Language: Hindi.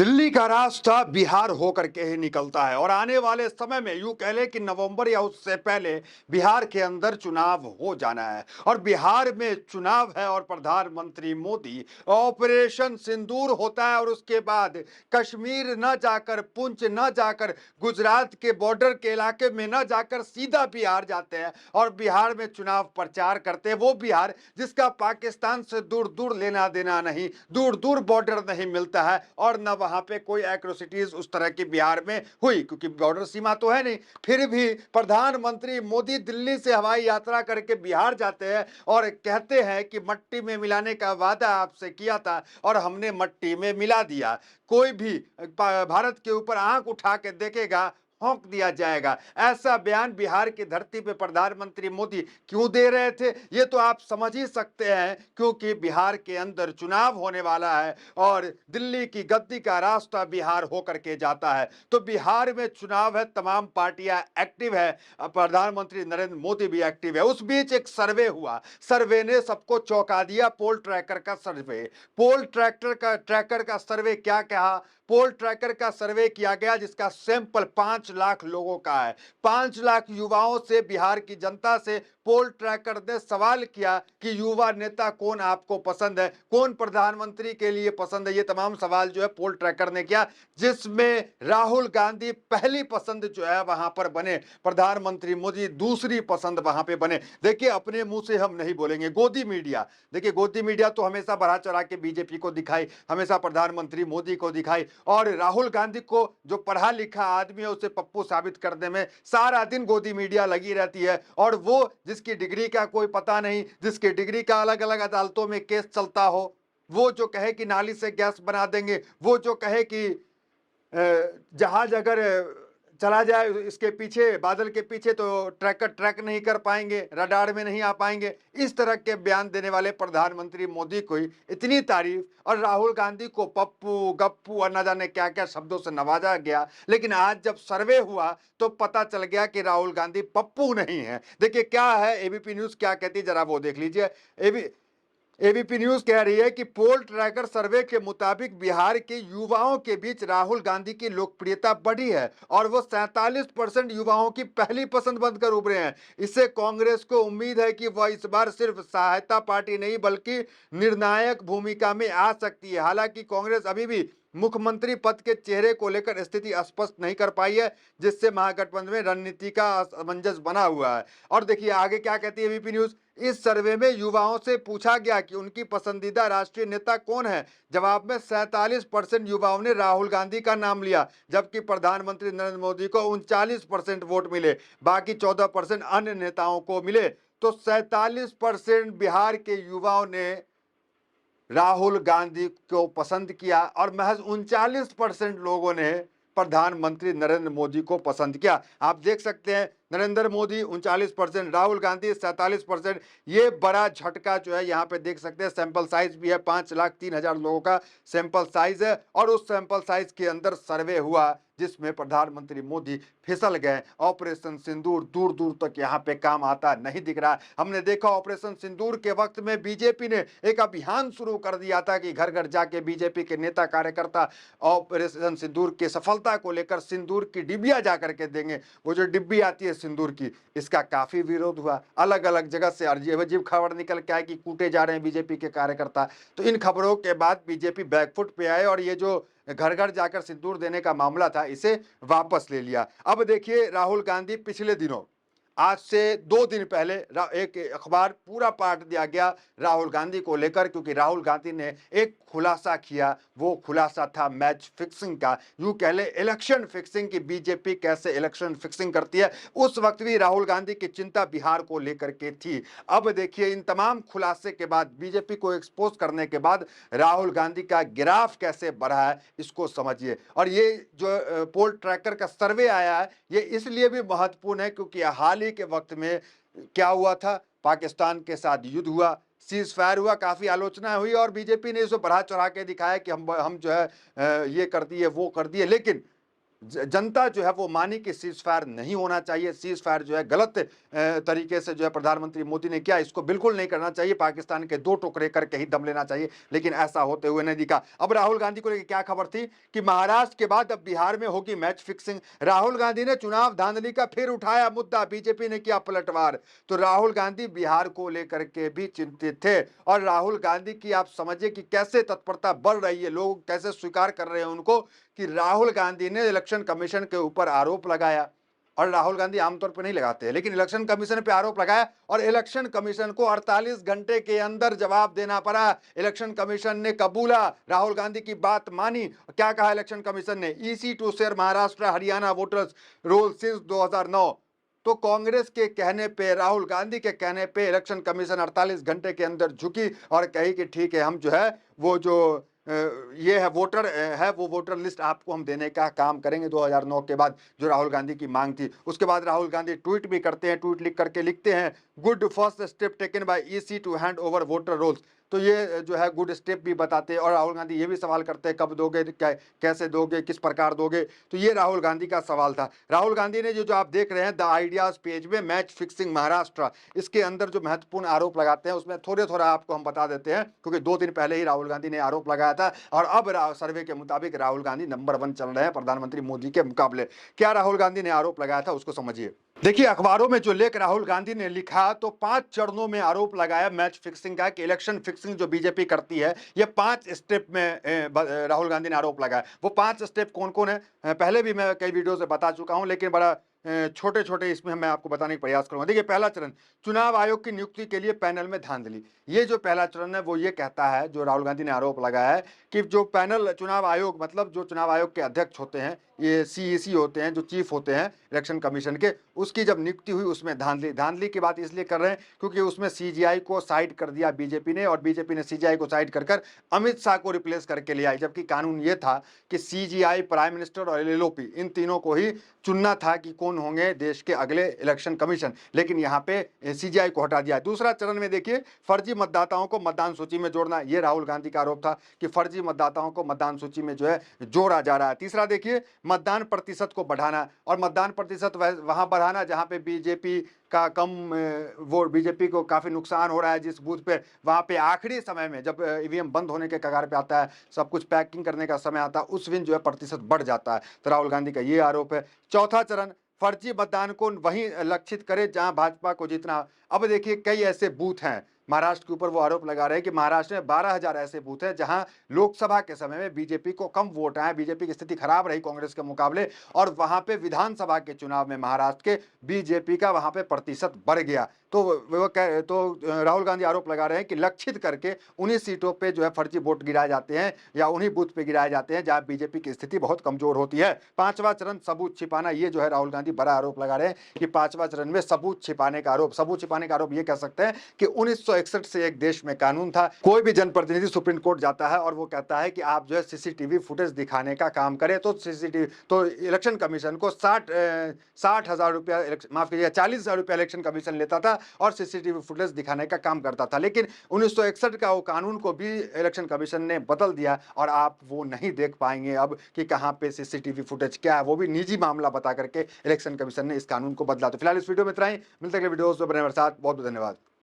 दिल्ली का रास्ता बिहार होकर के ही निकलता है और आने वाले समय में यूं कह ले कि नवंबर या उससे पहले बिहार के अंदर चुनाव हो जाना है और बिहार में चुनाव है और प्रधानमंत्री मोदी ऑपरेशन सिंदूर होता है और उसके बाद कश्मीर न जाकर पुंछ न जाकर गुजरात के बॉर्डर के इलाके में न जाकर सीधा बिहार जाते हैं और बिहार में चुनाव प्रचार करते हैं। वो बिहार जिसका पाकिस्तान से दूर दूर लेना देना नहीं, दूर दूर बॉर्डर नहीं मिलता है और न वहां पे कोई एट्रोसिटीज उस तरह की बिहार में हुई, क्योंकि बॉर्डर सीमा तो है नहीं। फिर भी प्रधानमंत्री मोदी दिल्ली से हवाई यात्रा करके बिहार जाते हैं और कहते हैं कि मट्टी में मिलाने का वादा आपसे किया था और हमने मट्टी में मिला दिया। कोई भी भारत के ऊपर आंख उठा के देखेगा, होंक दिया जाएगा। ऐसा बयान बिहार की धरती पे प्रधानमंत्री मोदी क्यों दे रहे थे, ये तो आप समझ ही सकते हैं, क्योंकि बिहार के अंदर चुनाव होने वाला है और दिल्ली की गद्दी का रास्ता बिहार होकर के जाता है। तो बिहार में चुनाव है, तमाम पार्टियां एक्टिव है, प्रधानमंत्री नरेंद्र मोदी भी एक्टिव है। उस बीच एक सर्वे हुआ, सर्वे ने सबको चौंका दिया। पोल ट्रैकर का सर्वे, पोल ट्रैकर का सर्वे क्या कहा? पोल ट्रैकर का सर्वे किया गया जिसका सैंपल 5 लाख लोगों का है। 5 लाख युवाओं से, बिहार की जनता से पोल ट्रैकर ने सवाल किया कि युवा नेता कौन आपको पसंद है, कौन प्रधानमंत्री के लिए पसंद है। ये तमाम सवाल जो है पोल ट्रैकर ने किया, जिसमें राहुल गांधी पहली पसंद जो है वहां पर बने, प्रधानमंत्री मोदी दूसरी पसंद वहां पे बने। देखिए, अपने मुंह से हम नहीं बोलेंगे, गोदी मीडिया, देखिए गोदी मीडिया तो हमेशा बढ़ा चढ़ा के बीजेपी को दिखाई, हमेशा प्रधानमंत्री मोदी को दिखाई और राहुल गांधी को, जो पढ़ा लिखा आदमी है, उसे पप्पू साबित करने में सारा दिन गोदी मीडिया लगी रहती है। और वो जिसकी डिग्री का कोई पता नहीं, जिसकी डिग्री का अलग अलग अदालतों में केस चलता हो, वो जो कहे कि नाली से गैस बना देंगे, वो जो कहे कि जहाज अगर चला जाए इसके पीछे, बादल के पीछे, तो ट्रैकर ट्रैक नहीं कर पाएंगे, रडार में नहीं आ पाएंगे, इस तरह के बयान देने वाले प्रधानमंत्री मोदी को इतनी तारीफ और राहुल गांधी को पप्पू गप्पू और न जाने क्या क्या शब्दों से नवाजा गया। लेकिन आज जब सर्वे हुआ तो पता चल गया कि राहुल गांधी पप्पू नहीं है। देखिए क्या है, एबीपी न्यूज क्या कहती है, जरा वो देख लीजिए। एबीपी न्यूज कह रही है कि पोल ट्रैकर सर्वे के मुताबिक बिहार के युवाओं के बीच राहुल गांधी की लोकप्रियता बढ़ी है और वो 47% युवाओं की पहली पसंद बनकर उभरे हैं। इससे कांग्रेस को उम्मीद है कि वह इस बार सिर्फ सहायता पार्टी नहीं बल्कि निर्णायक भूमिका में आ सकती है। हालांकि कांग्रेस अभी भी मुख्यमंत्री पद के चेहरे को लेकर स्थिति स्पष्ट नहीं कर पाई है, जिससे महागठबंधन में रणनीति का असमंजस बना हुआ है। और देखिए आगे क्या कहती है एबीपी न्यूज। इस सर्वे में युवाओं से पूछा गया कि उनकी पसंदीदा राष्ट्रीय नेता कौन है। जवाब में 47% युवाओं ने राहुल गांधी का नाम लिया, जबकि प्रधानमंत्री नरेंद्र मोदी को 39% वोट मिले, बाकी 14% अन्य नेताओं को मिले। तो 47% बिहार के युवाओं ने राहुल गांधी को पसंद किया और महज 39% लोगों ने प्रधानमंत्री नरेंद्र मोदी को पसंद किया। आप देख सकते हैं, नरेंद्र मोदी 39%, राहुल गांधी 47%। ये बड़ा झटका जो है यहाँ पे देख सकते हैं। सैंपल साइज भी है, 5,03,000 लोगों का सैंपल साइज है और उस सैंपल साइज के अंदर सर्वे हुआ जिसमें प्रधानमंत्री मोदी फिसल गए। ऑपरेशन सिंदूर दूर दूर तक यहाँ पे काम आता नहीं दिख रहा। हमने देखा ऑपरेशन सिंदूर के वक्त में बीजेपी ने एक अभियान शुरू कर दिया था कि घर घर जाके बीजेपी के नेता कार्यकर्ता ऑपरेशन सिंदूर की सफलता को लेकर सिंदूर की डिब्बियां जाकर के देंगे। वो जो डिब्बी आती है सिंदूर की, इसका काफी विरोध हुआ। अलग अलग जगह से अजीब अजीब खबर निकल के आए कि कूटे जा रहे हैं बीजेपी के कार्यकर्ता। तो इन खबरों के बाद बीजेपी बैकफुट पे आए और ये जो घर घर जाकर सिंदूर देने का मामला था, इसे वापस ले लिया। अब देखिए राहुल गांधी पिछले दिनों, आज से 2 दिन पहले एक अखबार पूरा पाठ दिया गया राहुल गांधी को लेकर, क्योंकि राहुल गांधी ने एक खुलासा किया। वो खुलासा था मैच फिक्सिंग का, यूं कह ले इलेक्शन फिक्सिंग की। बीजेपी कैसे इलेक्शन फिक्सिंग करती है, उस वक्त भी राहुल गांधी की चिंता बिहार को लेकर के थी। अब देखिए इन तमाम खुलासे के बाद, बीजेपी को एक्सपोज करने के बाद राहुल गांधी का ग्राफ कैसे बढ़ा है, इसको समझिए। और ये जो पोल ट्रैकर का सर्वे आया है, ये इसलिए भी महत्वपूर्ण है क्योंकि हाल ही के वक्त में क्या हुआ था, पाकिस्तान के साथ युद्ध हुआ, सीज फायर हुआ, काफी आलोचना हुई और बीजेपी ने इसको बढ़ा चढ़ा के दिखाया कि हम जो है ये कर दिए वो कर दिए। लेकिन जनता जो है वो मानी कि सीज फायर नहीं होना चाहिए। सीज फायर जो है गलत तरीके से जो है प्रधानमंत्री मोदी ने किया, इसको बिल्कुल नहीं करना चाहिए। पाकिस्तान के 2 टुकड़े करके ही दम लेना चाहिए, लेकिन ऐसा होते हुए नहीं दिखा। अब राहुल गांधी को लेकर क्या खबर थी कि महाराष्ट्र के बाद अब बिहार में होगी मैच फिक्सिंग। राहुल गांधी ने चुनाव धांधली का फिर उठाया मुद्दा, बीजेपी ने किया पलटवार। तो राहुल गांधी बिहार को लेकर के भी चिंतित थे, और राहुल गांधी की आप समझिए कि कैसे तत्परता बढ़ रही है, लोग कैसे स्वीकार कर रहे हैं उनको कि राहुल गांधी ने इलेक्शन कमीशन के ऊपर आरोप लगाया। और राहुल गांधी आमतौर पर नहीं लगाते हैं, लेकिन इलेक्शन कमीशन पे आरोप लगाया और इलेक्शन कमीशन को 48 घंटे के अंदर जवाब देना पड़ा। इलेक्शन कमीशन ने कबूला, राहुल गांधी की बात मानी। क्या कहा इलेक्शन कमीशन ने? EC to share Maharashtra Haryana voters roll since 2009। तो कांग्रेस के कहने पे, राहुल गांधी के कहने पे इलेक्शन कमीशन 48 घंटे के अंदर झुकी और कही कि ठीक है, हम जो है वो जो ये है वोटर है, वो वोटर लिस्ट आपको हम देने का काम करेंगे 2009 के बाद, जो राहुल गांधी की मांग थी। उसके बाद राहुल गांधी ट्वीट भी करते हैं, ट्वीट लिख करके लिखते हैं, good first step taken by EC to hand over voter rolls. तो ये जो है गुड स्टेप भी बताते हैं। और राहुल गांधी ये भी सवाल करते हैं, कब दोगे, कैसे दोगे, किस प्रकार दोगे। तो ये राहुल गांधी का सवाल था। राहुल गांधी ने जो आप देख रहे हैं द आइडियाज पेज में, मैच फिक्सिंग महाराष्ट्र, इसके अंदर जो महत्वपूर्ण आरोप लगाते हैं उसमें थोड़े थोड़ा आपको हम बता देते हैं, क्योंकि 2 दिन पहले ही राहुल गांधी ने आरोप लगाया था और अब सर्वे के मुताबिक राहुल गांधी नंबर 1 चल रहे हैं प्रधानमंत्री मोदी के मुकाबले। क्या राहुल गांधी ने आरोप लगाया था उसको समझिए। देखिए, अखबारों में जो लेख राहुल गांधी ने लिखा, तो 5 चरणों में आरोप लगाया मैच फिक्सिंग का, कि इलेक्शन फिक्सिंग जो बीजेपी करती है, ये 5 स्टेप में राहुल गांधी ने आरोप लगाया। वो 5 स्टेप कौन कौन है पहले भी मैं कई वीडियो से बता चुका हूं, लेकिन बड़ा छोटे छोटे इसमें मैं आपको बताने का प्रयास करूंगा। देखिए, पहला चरण, चुनाव आयोग की नियुक्ति के लिए पैनल में धांधली। ये जो पहला चरण है वो ये कहता है, जो राहुल गांधी ने आरोप लगाया है, कि जो पैनल चुनाव आयोग, मतलब जो चुनाव आयोग के अध्यक्ष होते हैं, ये सीईसी होते हैं, जो चीफ होते हैं इलेक्शन कमीशन के, उसकी जब नियुक्ति हुई उसमें धांधली। धांधली की बात इसलिए कर रहे हैं क्योंकि उसमें सीजीआई को साइड कर दिया बीजेपी ने, और बीजेपी ने सीजीआई को साइड कर अमित शाह को रिप्लेस करके ले आई। जबकि कानून ये था कि सीजीआई, प्राइम मिनिस्टर और एलएलओपी, इन तीनों को ही चुनना था कि कौन होंगे देश के अगले इलेक्शन कमीशन, लेकिन यहाँ पे सीजीआई को हटा दिया। दूसरा चरण में देखिए, फर्जी मतदाताओं को मतदान सूची में जोड़ना। ये राहुल गांधी का आरोप था कि फर्जी मतदाताओं को मतदान सूची में जो है जोड़ा जा रहा है। तीसरा देखिए, मतदान प्रतिशत को बढ़ाना, और मतदान प्रतिशत वहां बढ़ाना जहां पे बीजेपी का कम वोट, बीजेपी को काफी नुकसान हो रहा है जिस बूथ पे, वहां पे आखिरी समय में जब ईवीएम बंद होने के कगार पे आता है, सब कुछ पैकिंग करने का समय आता है, उस दिन जो है प्रतिशत बढ़ जाता है। तो राहुल गांधी का ये आरोप है। चौथा चरण, फर्जी मतदान को वहीं लक्षित करे जहां भाजपा को जीतना। अब देखिए, कई ऐसे बूथ हैं महाराष्ट्र के ऊपर, वो आरोप लगा रहे हैं कि महाराष्ट्र में 12,000 ऐसे बूथ हैं जहां लोकसभा के समय में बीजेपी को कम वोट आए, बीजेपी की स्थिति खराब रही कांग्रेस के मुकाबले, और वहां पे विधानसभा के चुनाव में महाराष्ट्र के बीजेपी का वहां पे प्रतिशत बढ़ गया। तो राहुल गांधी आरोप लगा रहे हैं कि लक्षित करके उन्हीं सीटों पे जो है फर्जी वोट गिराए जाते हैं, या उन्हीं बूथ पे गिराए जाते हैं जहां बीजेपी की स्थिति बहुत कमजोर होती है। पांचवा चरण, सबूत छिपाना। ये जो है राहुल गांधी बड़ा आरोप लगा रहे हैं कि पांचवा चरण में सबूत छिपाने का आरोप। सबूत छिपाने का आरोप ये कह सकते हैं कि 1961 से एक देश में कानून था, कोई भी जनप्रतिनिधि सुप्रीम कोर्ट जाता है और वो कहता है कि आप जो है सीसीटीवी फुटेज दिखाने का काम करें, तो सीसीटीवी, तो इलेक्शन कमीशन को 60,000 रुपया, माफ कीजिएगा 40,000 रुपया इलेक्शन कमीशन लेता था और सीसीटीवी फुटेज दिखाने का काम करता था। लेकिन 1961 का वो कानून को भी इलेक्शन कमीशन ने बदल दिया, और आप वो नहीं देख पाएंगे अब कि कहां पे सीसीटीवी फुटेज क्या है, वो भी निजी मामला बता करके इलेक्शन कमीशन ने इस कानून को बदला। तो फिलहाल इस वीडियो में इतना ही, मिलते हैं अगले वीडियोस में, बने हमारे साथ। बहुत बहुत धन्यवाद।